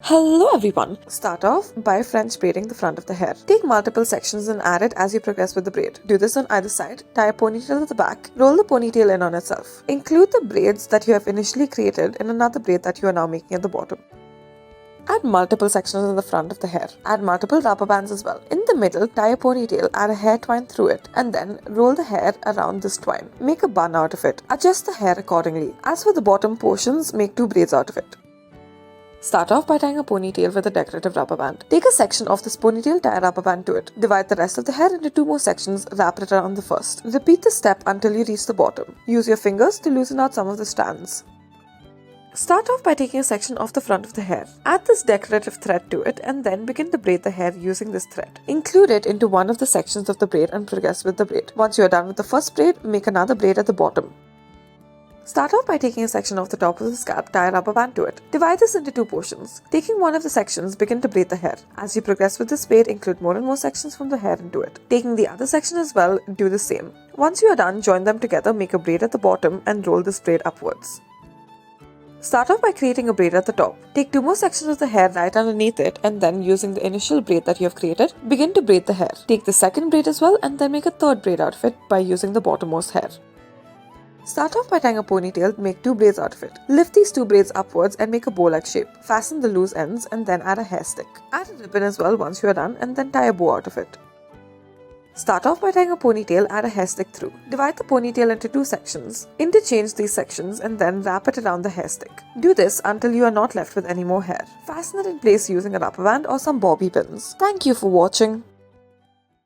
Hello everyone! Start off by French braiding the front of the hair. Take multiple sections and add it as you progress with the braid. Do this on either side, tie a ponytail at the back, roll the ponytail in on itself. Include the braids that you have initially created in another braid that you are now making at the bottom. Add multiple sections in the front of the hair. Add multiple rubber bands as well. In the middle, tie a ponytail, add a hair twine through it, and then roll the hair around this twine. Make a bun out of it. Adjust the hair accordingly. As for the bottom portions, make 2 braids out of it. Start off by tying a ponytail with a decorative rubber band. Take a section of this ponytail, tie a rubber band to it. Divide the rest of the hair into 2 more sections, wrap it around the first. Repeat the step until you reach the bottom. Use your fingers to loosen out some of the strands. Start off by taking a section off the front of the hair. Add this decorative thread to it and then begin to braid the hair using this thread. Include it into one of the sections of the braid and progress with the braid. Once you are done with the first braid, make another braid at the bottom. Start off by taking a section off the top of the scalp, tie a rubber band to it. Divide this into 2 portions. Taking one of the sections, begin to braid the hair. As you progress with this braid, include more and more sections from the hair into it. Taking the other section as well, do the same. Once you are done, join them together, make a braid at the bottom and roll this braid upwards. Start off by creating a braid at the top. Take 2 more sections of the hair right underneath it and then using the initial braid that you have created, begin to braid the hair. Take the second braid as well and then make a third braid out of it by using the bottommost hair. Start off by tying a ponytail, make 2 braids out of it. Lift these 2 braids upwards and make a bow-like shape. Fasten the loose ends and then add a hair stick. Add a ribbon as well once you are done and then tie a bow out of it. Start off by tying a ponytail, add a hair stick through. Divide the ponytail into 2 sections. Interchange these sections and then wrap it around the hair stick. Do this until you are not left with any more hair. Fasten it in place using a rubber band or some bobby pins. Thank you for watching.